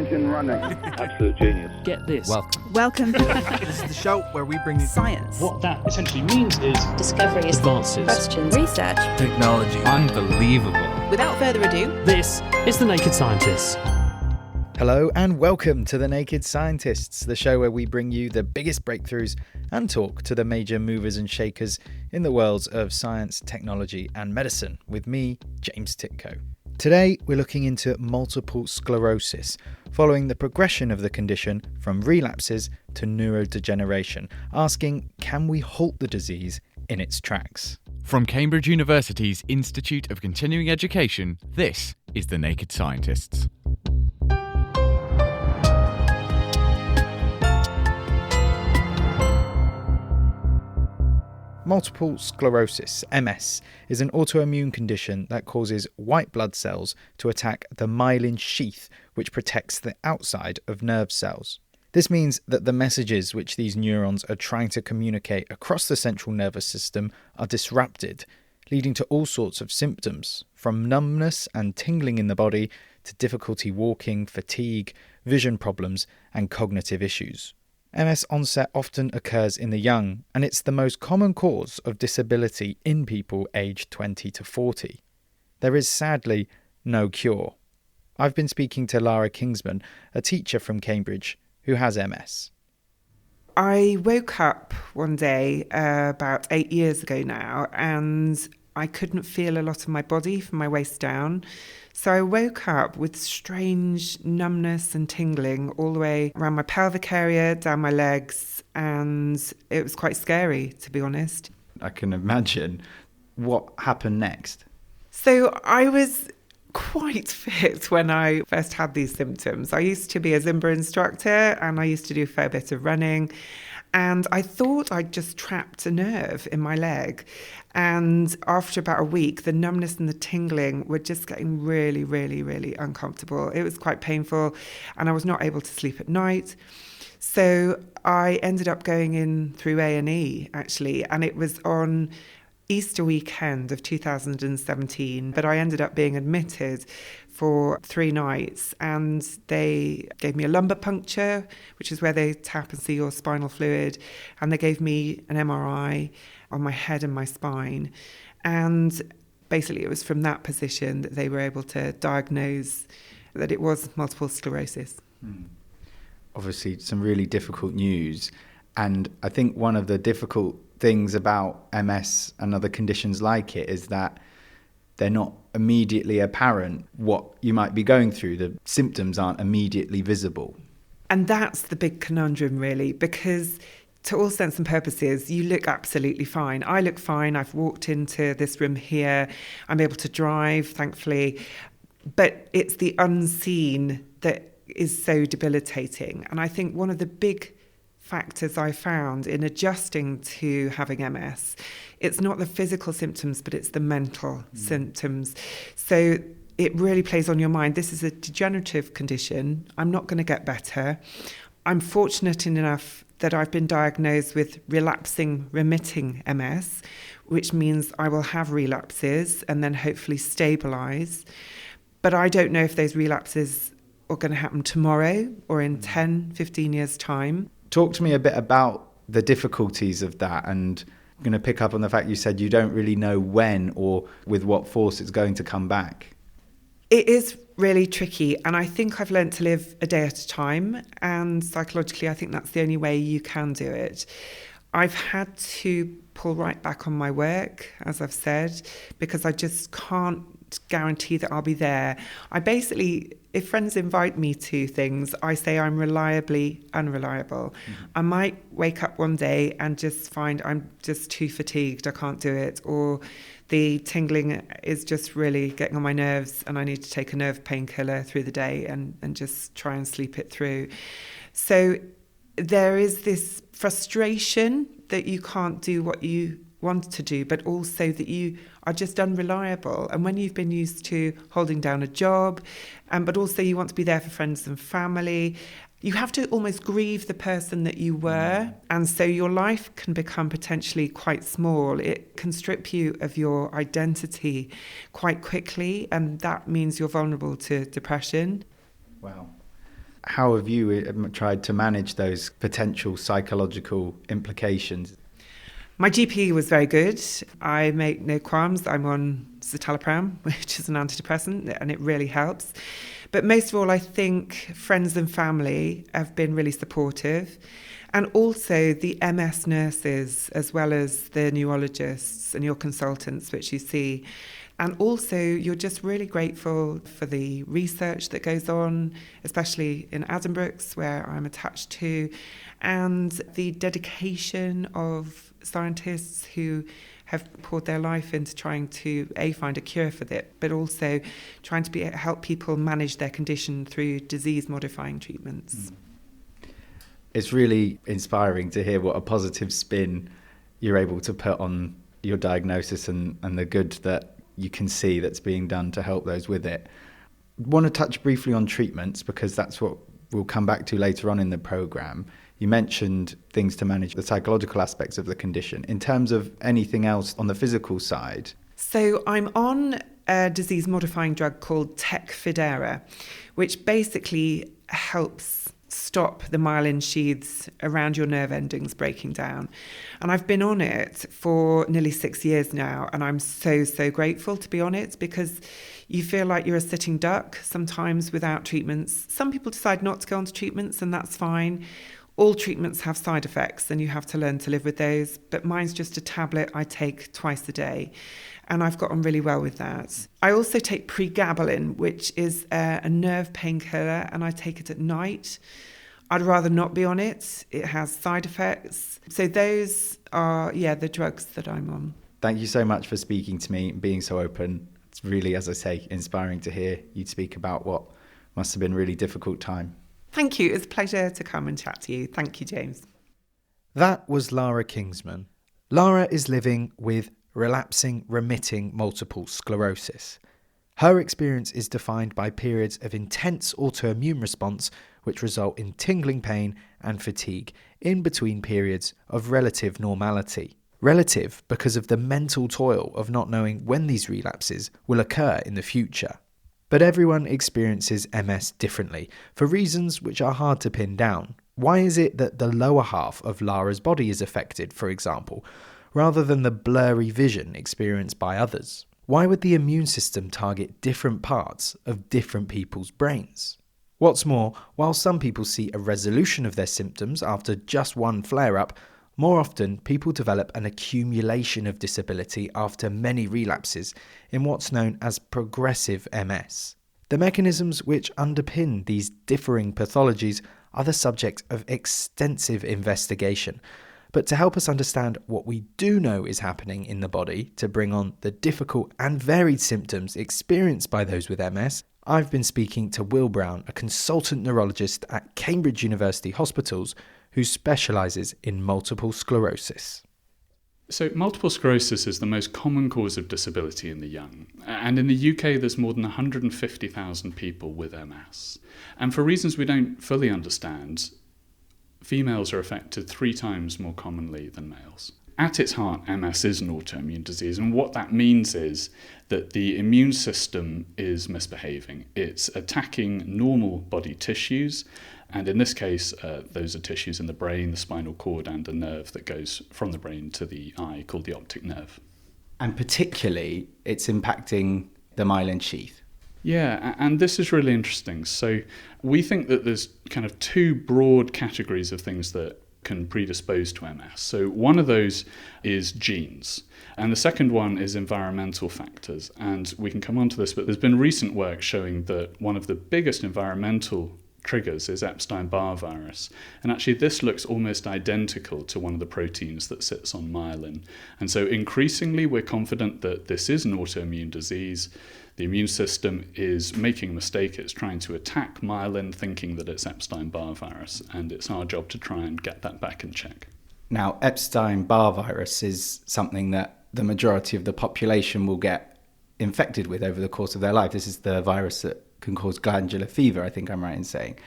engine running. Absolute genius. Get this. Welcome. This is the show where we bring you Science. What that essentially means is discoveries, Advances. questions, Research. technology. Unbelievable. Without further ado, This is The Naked Scientists. Hello and welcome to The Naked Scientists, the show where we bring you the biggest breakthroughs and talk to the major movers and shakers in the worlds of science, technology and medicine with me, James Titko. Today we're looking into multiple sclerosis, following the progression of the condition from relapses to neurodegeneration, asking can we halt the disease in its tracks? From Cambridge University's Institute of Continuing Education, this is The Naked Scientists. Multiple sclerosis, MS, is an autoimmune condition that causes white blood cells to attack the myelin sheath, which protects the outside of nerve cells. This means that the messages which these neurons are trying to communicate across the central nervous system are disrupted, leading to all sorts of symptoms, from numbness and tingling in the body to difficulty walking, fatigue, vision problems, and cognitive issues. MS onset often occurs in the young, and it's the most common cause of disability in people aged 20 to 40. There is sadly no cure. I've been speaking to Lara Kingsman, a teacher from Cambridge who has MS. I woke up one day about 8 years ago now, and I couldn't feel a lot of my body from my waist down. So I woke up with strange numbness and tingling all the way around my pelvic area, down my legs, and it was quite scary, to be honest. I can imagine. What happened next? So I was quite fit when I first had these symptoms. I used to be a Zumba instructor and I used to do a fair bit of running. And I thought I'd just trapped a nerve in my leg. And after about a week, the numbness and the tingling were just getting really, really, really uncomfortable. It was quite painful and I was not able to sleep at night. So I ended up going in through A&E, actually, and it was on Easter weekend of 2017, but I ended up being admitted for 3 nights, and they gave me a lumbar puncture, which is where they tap and see your spinal fluid, and they gave me an MRI on my head and my spine, and basically it was from that position that they were able to diagnose that it was multiple sclerosis. Obviously some really difficult news, and I think one of the difficult things about MS and other conditions like it is that they're not immediately apparent what you might be going through. The symptoms aren't immediately visible. And that's the big conundrum, really, because to all intents and purposes, you look absolutely fine. I look fine. I've walked into this room here. I'm able to drive, thankfully. But it's the unseen that is so debilitating. And I think one of the big factors I found in adjusting to having MS, it's not the physical symptoms, but it's the mental symptoms. So it really plays on your mind. This is a degenerative condition. I'm not going to get better. I'm fortunate enough that I've been diagnosed with relapsing remitting MS, which means I will have relapses and then hopefully stabilise. But I don't know if those relapses are going to happen tomorrow or in 10, 15 years' time. Talk to me a bit about the difficulties of that, and I'm going to pick up on the fact you said you don't really know when or with what force it's going to come back. It is really tricky, and I think I've learned to live a day at a time, and psychologically I think that's the only way you can do it. I've had to pull right back on my work, as I've said, because I just can't guarantee that I'll be there. I basically, if friends invite me to things, I say I'm reliably unreliable. I might wake up one day and just find I'm just too fatigued, I can't do it, or the tingling is just really getting on my nerves and I need to take a nerve painkiller through the day and just try and sleep it through. So there is this frustration that you can't do what you want to do, but also that you are just unreliable. And when you've been used to holding down a job, but also you want to be there for friends and family, you have to almost grieve the person that you were. And so your life can become potentially quite small. It can strip you of your identity quite quickly. And that means you're vulnerable to depression. Wow. How have you tried to manage those potential psychological implications? My GP was very good. I make no qualms. I'm on citalopram, which is an antidepressant, and it really helps. But most of all, I think friends and family have been really supportive. And also the MS nurses, as well as the neurologists and your consultants, which you see. And also, you're just really grateful for the research that goes on, especially in Addenbrooke's, where I'm attached to, and the dedication of scientists who have poured their life into trying to, A, find a cure for it, but also trying to help people manage their condition through disease-modifying treatments. It's really inspiring to hear what a positive spin you're able to put on your diagnosis and the good that you can see that's being done to help those with it. I want to touch briefly on treatments because that's what we'll come back to later on in the programme. You mentioned things to manage the psychological aspects of the condition. In terms of anything else on the physical side? So I'm on a disease-modifying drug called Tecfidera, which basically helps stop the myelin sheaths around your nerve endings breaking down. And I've been on it for nearly 6 years now, and I'm so grateful to be on it because you feel like you're a sitting duck sometimes without treatments. Some people decide not to go onto treatments, and that's fine. All treatments have side effects, and you have to learn to live with those. But mine's just a tablet I take twice a day, and I've got on really well with that. I also take pregabalin, which is a nerve painkiller, and I take it at night. I'd rather not be on it. It has side effects. So those are, the drugs that I'm on. Thank you so much for speaking to me and being so open. It's really, as I say, inspiring to hear you speak about what must have been a really difficult time. Thank you. It's a pleasure to come and chat to you. Thank you, James. That was Lara Kingsman. Lara is living with relapsing, remitting multiple sclerosis. Her experience is defined by periods of intense autoimmune response which result in tingling pain and fatigue in between periods of relative normality. Relative because of the mental toil of not knowing when these relapses will occur in the future. But everyone experiences MS differently, for reasons which are hard to pin down. Why is it that the lower half of Lara's body is affected, for example, rather than the blurry vision experienced by others? Why would the immune system target different parts of different people's brains? What's more, while some people see a resolution of their symptoms after just one flare-up, more often people develop an accumulation of disability after many relapses in what's known as progressive MS. The mechanisms which underpin these differing pathologies are the subject of extensive investigation. But to help us understand what we do know is happening in the body to bring on the difficult and varied symptoms experienced by those with MS, I've been speaking to Will Brown, a consultant neurologist at Cambridge University Hospitals who specialises in multiple sclerosis. So multiple sclerosis is the most common cause of disability in the young. And in the UK, there's more than 150,000 people with MS. And for reasons we don't fully understand, females are affected 3 times more commonly than males. At its heart, MS is an autoimmune disease, and what that means is that the immune system is misbehaving. It's attacking normal body tissues, and in this case, those are tissues in the brain, the spinal cord, and a nerve that goes from the brain to the eye called the optic nerve. And particularly, it's impacting the myelin sheath. Yeah, and this is really interesting. So we think that there's kind of 2 broad categories of things that can predispose to MS. So one of those is genes, and the second one is environmental factors. And we can come on to this, but there's been recent work showing that one of the biggest environmental triggers is Epstein-Barr virus. And actually this looks almost identical to one of the proteins that sits on myelin. And so increasingly we're confident that this is an autoimmune disease. The immune system is making a mistake. It's trying to attack myelin, thinking that it's Epstein-Barr virus, and it's our job to try and get that back in check. Now, Epstein-Barr virus is something that the majority of the population will get infected with over the course of their life. This is the virus that can cause glandular fever, I think I'm right in saying.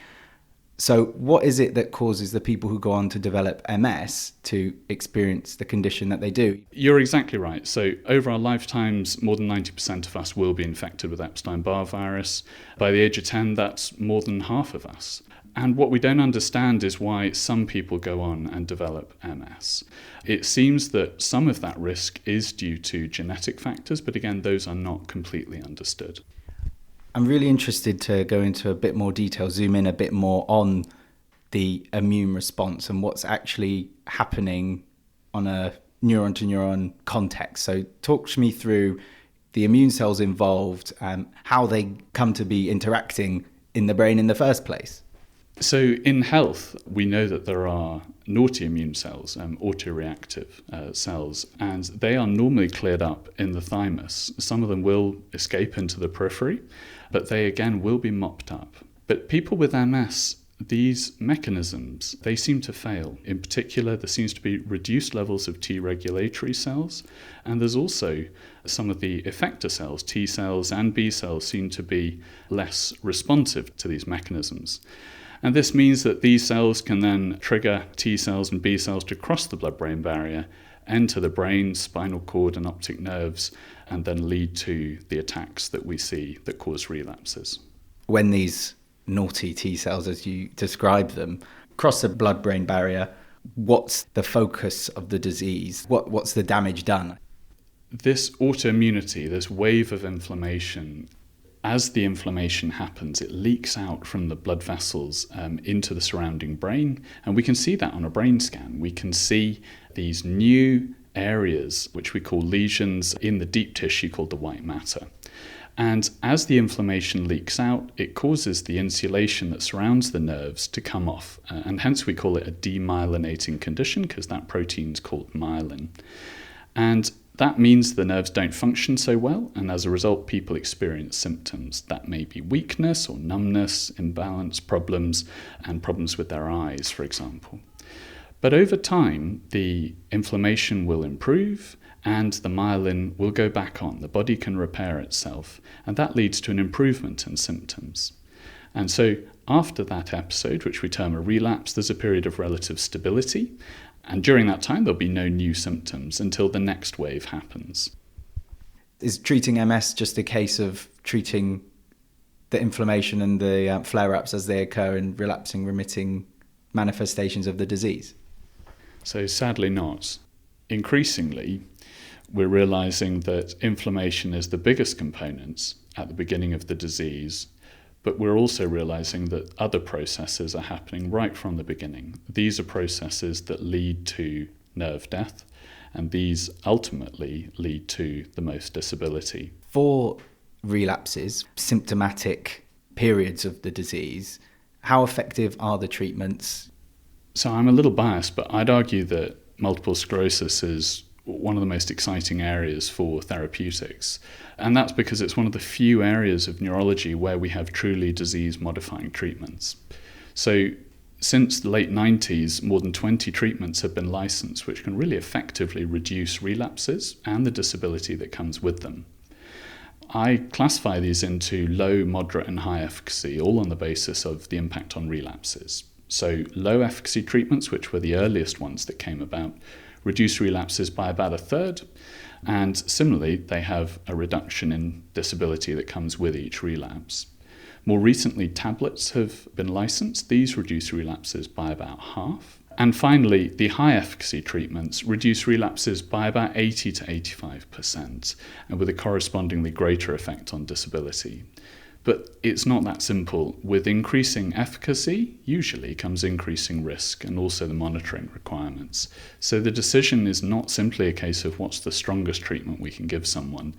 So what is it that causes the people who go on to develop MS to experience the condition that they do? You're exactly right. So over our lifetimes, more than 90% of us will be infected with Epstein-Barr virus. By the age of 10, that's more than half of us. And what we don't understand is why some people go on and develop MS. It seems that some of that risk is due to genetic factors, but again, those are not completely understood. I'm really interested to go into a bit more detail, zoom in a bit more on the immune response and what's actually happening on a neuron-to-neuron context. So talk to me through the immune cells involved and how they come to be interacting in the brain in the first place. So in health, we know that there are naughty immune cells, autoreactive cells, and they are normally cleared up in the thymus. Some of them will escape into the periphery, but they again will be mopped up. But people with MS, these mechanisms, they seem to fail. In particular, there seems to be reduced levels of T regulatory cells, and there's also some of the effector cells, T cells and B cells, seem to be less responsive to these mechanisms. And this means that these cells can then trigger T cells and B cells to cross the blood-brain barrier, enter the brain, spinal cord and optic nerves, and then lead to the attacks that we see that cause relapses. When these naughty T cells, as you describe them, cross the blood-brain barrier, what's the focus of the disease? What's the damage done? This autoimmunity, this wave of inflammation, as the inflammation happens, it leaks out from the blood vessels into the surrounding brain. And we can see that on a brain scan. We can see these new areas, which we call lesions, in the deep tissue called the white matter. And as the inflammation leaks out, it causes the insulation that surrounds the nerves to come off. And hence we call it a demyelinating condition, because that protein's called myelin. And that means the nerves don't function so well, and as a result, people experience symptoms. That may be weakness or numbness, imbalance problems, and problems with their eyes, for example. But over time, the inflammation will improve and the myelin will go back on. The body can repair itself, and that leads to an improvement in symptoms. And so after that episode, which we term a relapse, there's a period of relative stability. And during that time, there'll be no new symptoms until the next wave happens. Is treating MS just a case of treating the inflammation and the flare-ups as they occur and relapsing, remitting manifestations of the disease? So sadly not. Increasingly, we're realizing that inflammation is the biggest component at the beginning of the disease, but we're also realizing that other processes are happening right from the beginning. These are processes that lead to nerve death, and these ultimately lead to the most disability. For relapses, symptomatic periods of the disease, how effective are the treatments? So I'm a little biased, but I'd argue that multiple sclerosis is one of the most exciting areas for therapeutics. And that's because it's one of the few areas of neurology where we have truly disease-modifying treatments. So since the late 90s, more than 20 treatments have been licensed, which can really effectively reduce relapses and the disability that comes with them. I classify these into low, moderate, and high efficacy, all on the basis of the impact on relapses. So low efficacy treatments, which were the earliest ones that came about, reduce relapses by about a third, and similarly, they have a reduction in disability that comes with each relapse. More recently, tablets have been licensed. These reduce relapses by about half. And finally, the high efficacy treatments reduce relapses by about 80 to 85%, and with a correspondingly greater effect on disability. But it's not that simple. With increasing efficacy, usually comes increasing risk and also the monitoring requirements. So the decision is not simply a case of what's the strongest treatment we can give someone.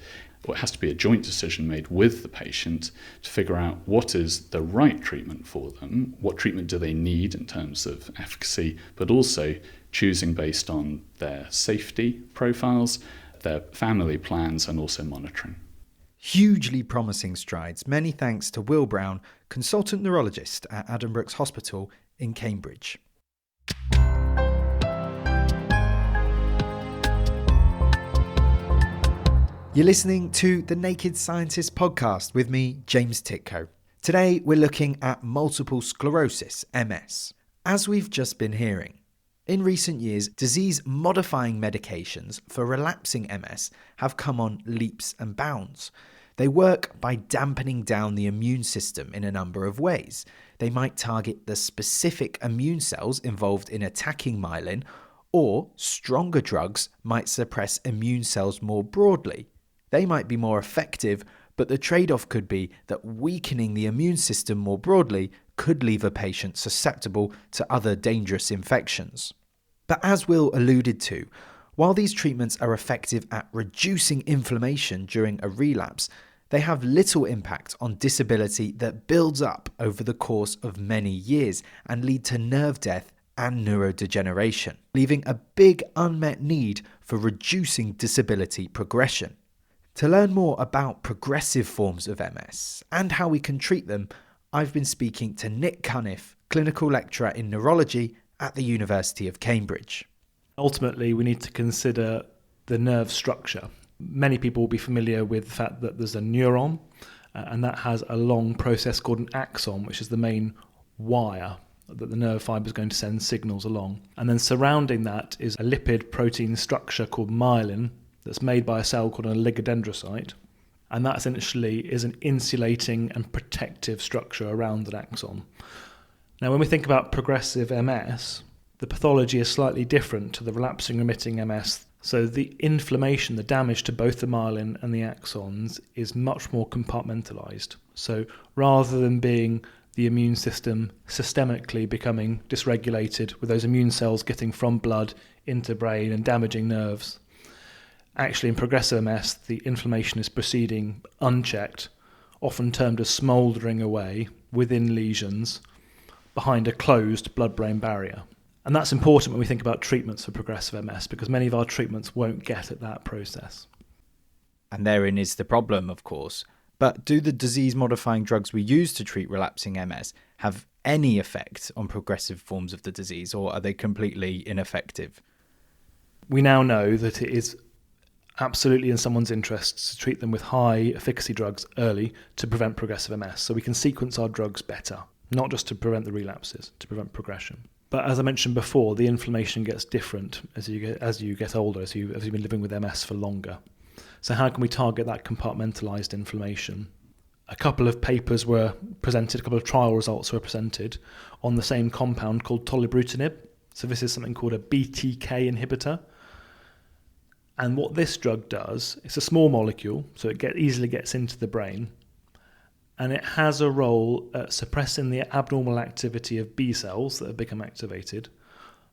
It has to be a joint decision made with the patient to figure out what is the right treatment for them, what treatment do they need in terms of efficacy, but also choosing based on their safety profiles, their family plans, and also monitoring. Hugely promising strides. Many thanks to Will Brown, consultant neurologist at Addenbrooke's Hospital in Cambridge. You're listening to the Naked Scientist podcast with me, James Titko. Today we're looking at multiple sclerosis, MS. As we've just been hearing, in recent years, disease-modifying medications for relapsing MS have come on leaps and bounds. They work by dampening down the immune system in a number of ways. They might target the specific immune cells involved in attacking myelin, or stronger drugs might suppress immune cells more broadly. They might be more effective, but the trade-off could be that weakening the immune system more broadly could leave a patient susceptible to other dangerous infections. But as Will alluded to, while these treatments are effective at reducing inflammation during a relapse, they have little impact on disability that builds up over the course of many years and lead to nerve death and neurodegeneration, leaving a big unmet need for reducing disability progression. To learn more about progressive forms of MS and how we can treat them, I've been speaking to Nick Cunniff, clinical lecturer in neurology at the University of Cambridge. Ultimately, we need to consider the nerve structure. Many people will be familiar with the fact that there's a neuron, and that has a long process called an axon, which is the main wire that the nerve fibre is going to send signals along. And then surrounding that is a lipid protein structure called myelin that's made by a cell called an oligodendrocyte. And that essentially is an insulating and protective structure around an axon. Now, when we think about progressive MS, the pathology is slightly different to the relapsing remitting MS. So the inflammation, the damage to both the myelin and the axons is much more compartmentalized. So rather than being the immune system systemically becoming dysregulated with those immune cells getting from blood into brain and damaging nerves, actually in progressive MS, the inflammation is proceeding unchecked, often termed as smouldering away within lesions behind a closed blood-brain barrier. And that's important when we think about treatments for progressive MS, because many of our treatments won't get at that process. And therein is the problem, of course. But do the disease-modifying drugs we use to treat relapsing MS have any effect on progressive forms of the disease, or are they completely ineffective? We now know that it is absolutely in someone's interests to treat them with high efficacy drugs early to prevent progressive MS. So we can sequence our drugs better, not just to prevent the relapses, to prevent progression. But as I mentioned before, the inflammation gets different as you get older, as you've been living with MS for longer. So how can we target that compartmentalized inflammation? A couple of papers were presented, a couple of trial results were presented on the same compound called tolebrutinib. So this is something called a BTK inhibitor. And what this drug does, it's a small molecule, so it easily gets into the brain, and it has a role at suppressing the abnormal activity of B cells that have become activated,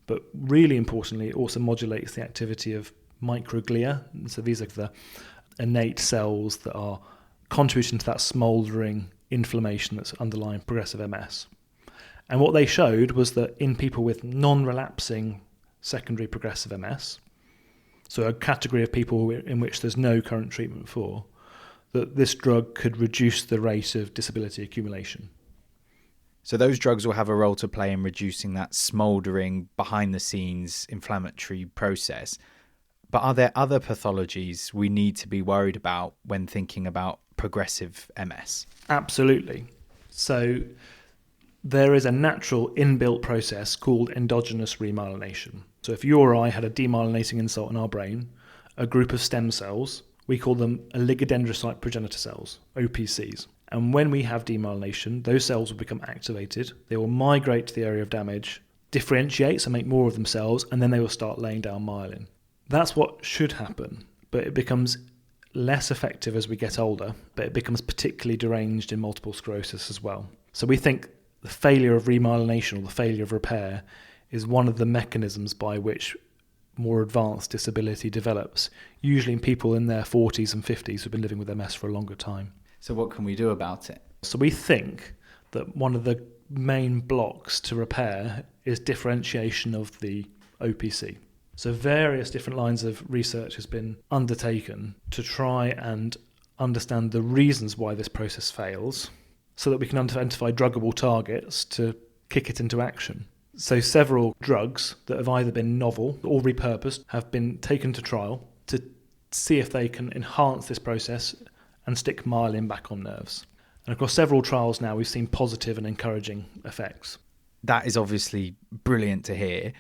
but really importantly, it also modulates the activity of microglia. And so these are the innate cells that are contributing to that smouldering inflammation that's underlying progressive MS. And what they showed was that in people with non-relapsing secondary progressive MS, so a category of people in which there's no current treatment for, that this drug could reduce the rate of disability accumulation. So those drugs will have a role to play in reducing that smouldering, behind-the-scenes inflammatory process. But are there other pathologies we need to be worried about when thinking about progressive MS? Absolutely. So there is a natural inbuilt process called endogenous remyelination. So if you or I had a demyelinating insult in our brain, a group of stem cells, we call them oligodendrocyte progenitor cells, OPCs. And when we have demyelination, those cells will become activated, they will migrate to the area of damage, differentiate, so make more of themselves, and then they will start laying down myelin. That's what should happen, but it becomes less effective as we get older, but it becomes particularly deranged in multiple sclerosis as well. So we think the failure of remyelination or the failure of repair is one of the mechanisms by which more advanced disability develops, usually in people in their 40s and 50s who've been living with MS for a longer time. So what can we do about it? So we think that one of the main blocks to repair is differentiation of the OPC. So various different lines of research has been undertaken to try and understand the reasons why this process fails so that we can identify druggable targets to kick it into action. So several drugs that have either been novel or repurposed have been taken to trial to see if they can enhance this process and stick myelin back on nerves. And across several trials now, we've seen positive and encouraging effects. That is obviously brilliant to hear.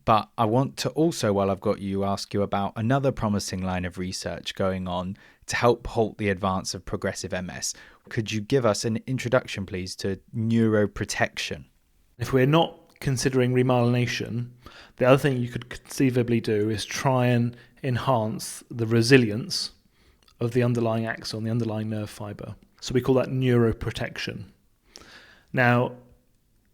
But I want to also, while I've got you, ask you about another promising line of research going on to help halt the advance of progressive MS. Could you give us an introduction, please, to neuroprotection? If we're not considering remyelination, the other thing you could conceivably do is try and enhance the resilience of the underlying axon, the underlying nerve fibre. So we call that neuroprotection. Now,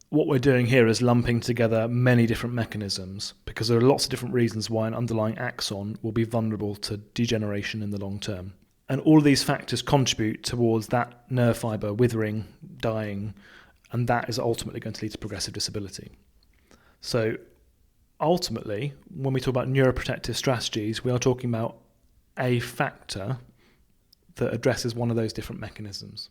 what we're doing here is lumping together many different mechanisms, because there are lots of different reasons why an underlying axon will be vulnerable to degeneration in the long term. And all of these factors contribute towards that nerve fibre withering, dying, and that is ultimately going to lead to progressive disability. So ultimately, when we talk about neuroprotective strategies, we are talking about a factor that addresses one of those different mechanisms.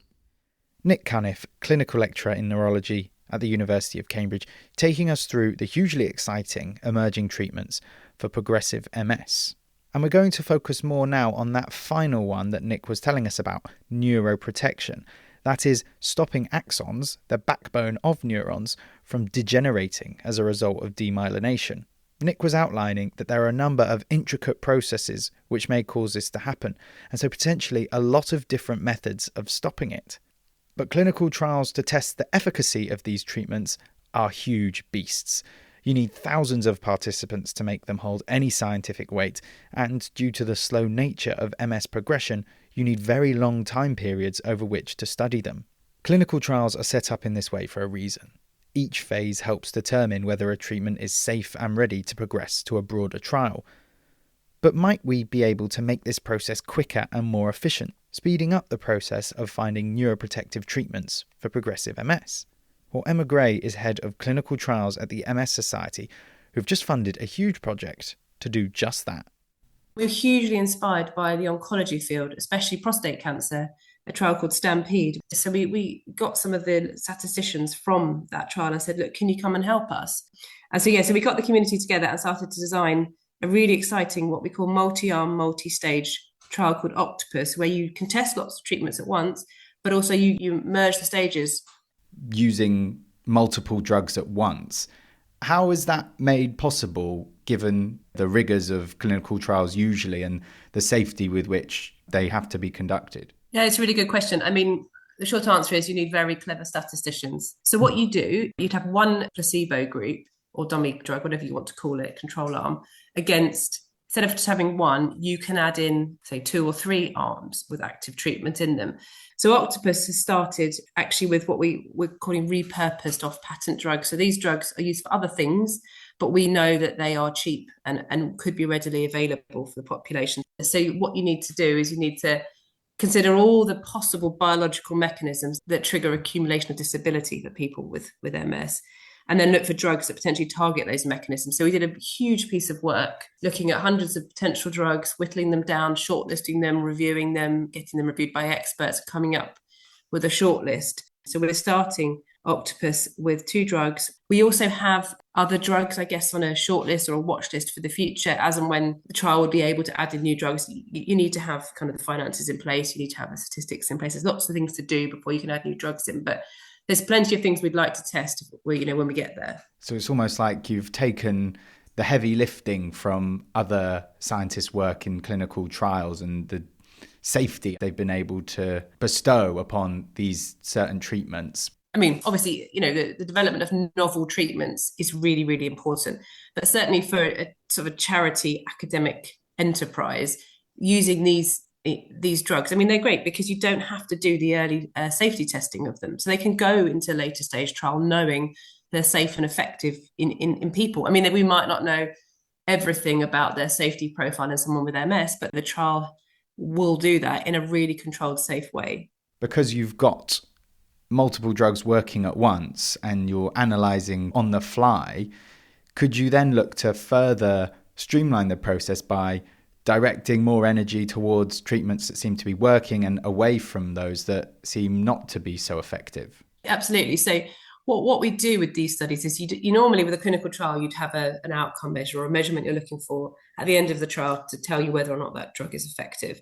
Nick Cunniff, clinical lecturer in neurology at the University of Cambridge, taking us through the hugely exciting emerging treatments for progressive MS. And we're going to focus more now on that final one that Nick was telling us about, neuroprotection. That is, stopping axons, the backbone of neurons, from degenerating as a result of demyelination. Nick was outlining that there are a number of intricate processes which may cause this to happen, and so potentially a lot of different methods of stopping it. But clinical trials to test the efficacy of these treatments are huge beasts. You need thousands of participants to make them hold any scientific weight, and due to the slow nature of MS progression, you need very long time periods over which to study them. Clinical trials are set up in this way for a reason. Each phase helps determine whether a treatment is safe and ready to progress to a broader trial. But might we be able to make this process quicker and more efficient, speeding up the process of finding neuroprotective treatments for progressive MS? Well, Emma Gray is head of clinical trials at the MS Society, who've just funded a huge project to do just that. We're hugely inspired by the oncology field, especially prostate cancer, a trial called Stampede. So we got some of the statisticians from that trial and said, look, can you come and help us? And so we got the community together and started to design a really exciting, what we call multi-arm, multi-stage trial called Octopus, where you can test lots of treatments at once, but also you merge the stages. Using multiple drugs at once. How is that made possible given the rigours of clinical trials usually and the safety with which they have to be conducted? Yeah, it's a really good question. I mean, the short answer is you need very clever statisticians. So what you do, you'd have one placebo group or dummy drug, whatever you want to call it, control arm, against, instead of just having one, you can add in, say, 2 or 3 arms with active treatment in them. So Octopus has started actually with what we're calling repurposed off-patent drugs. So these drugs are used for other things, but we know that they are cheap and could be readily available for the population. So what you need to do is you need to consider all the possible biological mechanisms that trigger accumulation of disability for people with MS, and then look for drugs that potentially target those mechanisms. So we did a huge piece of work looking at hundreds of potential drugs, whittling them down, shortlisting them, reviewing them, getting them reviewed by experts, coming up with a shortlist. So we're starting Octopus with 2 drugs. We also have other drugs, I guess, on a shortlist or a watch list for the future, as and when the trial would be able to add in new drugs. You need to have kind of the finances in place. You need to have the statistics in place. There's lots of things to do before you can add new drugs in, but there's plenty of things we'd like to test when we get there. So it's almost like you've taken the heavy lifting from other scientists' work in clinical trials and the safety they've been able to bestow upon these certain treatments. I mean, obviously, the development of novel treatments is really, really important. But certainly for a sort of a charity academic enterprise, using these drugs, I mean, they're great because you don't have to do the early safety testing of them. So they can go into later stage trial knowing they're safe and effective in people. I mean, we might not know everything about their safety profile in someone with MS, but the trial will do that in a really controlled, safe way. Because you've got multiple drugs working at once and you're analysing on the fly, could you then look to further streamline the process by directing more energy towards treatments that seem to be working and away from those that seem not to be so effective? Absolutely. So what we do with these studies is you normally with a clinical trial, you'd have an outcome measure or a measurement you're looking for at the end of the trial to tell you whether or not that drug is effective.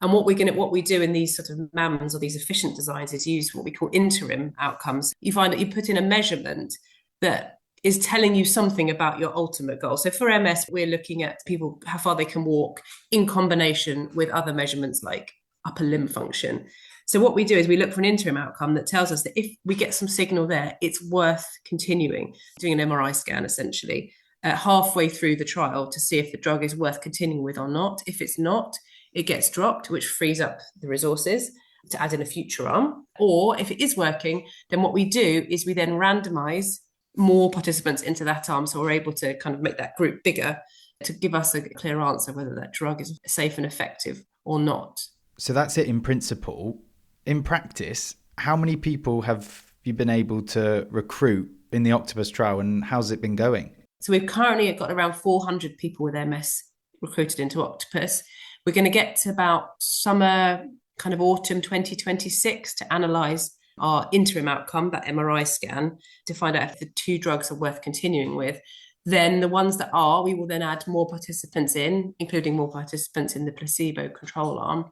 And what we do in these sort of MAMs or these efficient designs is use what we call interim outcomes. You find that you put in a measurement that is telling you something about your ultimate goal. So for MS, we're looking at people, how far they can walk in combination with other measurements like upper limb function. So what we do is we look for an interim outcome that tells us that if we get some signal there, it's worth continuing, doing an MRI scan essentially, halfway through the trial to see if the drug is worth continuing with or not. If it's not, it gets dropped, which frees up the resources to add in a future arm. Or if it is working, then what we do is we then randomize more participants into that arm. So we're able to kind of make that group bigger to give us a clear answer whether that drug is safe and effective or not. So that's it in principle. In practice, how many people have you been able to recruit in the Octopus trial, and how's it been going? So we've currently got around 400 people with MS recruited into Octopus. We're going to get to about summer, kind of autumn 2026 to analyse our interim outcome, that MRI scan, to find out if the two drugs are worth continuing with. Then the ones that are, we will then add more participants in, including more participants in the placebo control arm.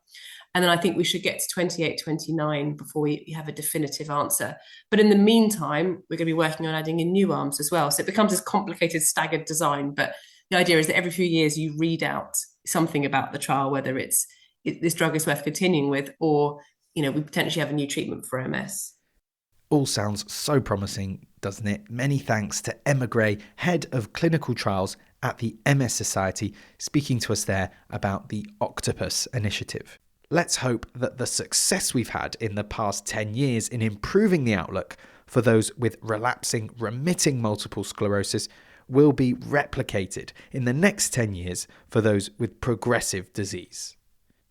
And then I think we should get to 28, 29 before we have a definitive answer. But in the meantime, we're going to be working on adding in new arms as well. So it becomes this complicated, staggered design. But the idea is that every few years you read out something about the trial, whether this drug is worth continuing with, or we potentially have a new treatment for MS. All sounds so promising, doesn't it? Many thanks to Emma Gray, Head of Clinical Trials at the MS Society, speaking to us there about the Octopus initiative. Let's hope that the success we've had in the past 10 years in improving the outlook for those with relapsing, remitting multiple sclerosis will be replicated in the next 10 years for those with progressive disease.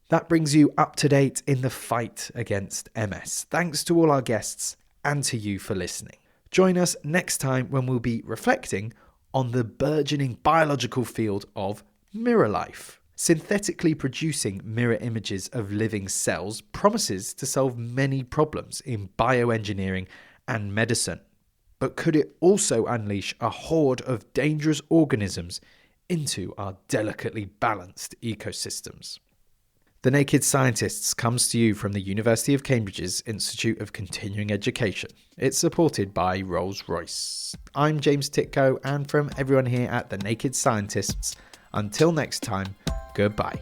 That brings you up to date in the fight against MS. Thanks to all our guests and to you for listening. Join us next time when we'll be reflecting on the burgeoning biological field of mirror life. Synthetically producing mirror images of living cells promises to solve many problems in bioengineering and medicine. But could it also unleash a horde of dangerous organisms into our delicately balanced ecosystems? The Naked Scientists comes to you from the University of Cambridge's Institute of Continuing Education. It's supported by Rolls-Royce. I'm James Titko, and from everyone here at The Naked Scientists, until next time, goodbye.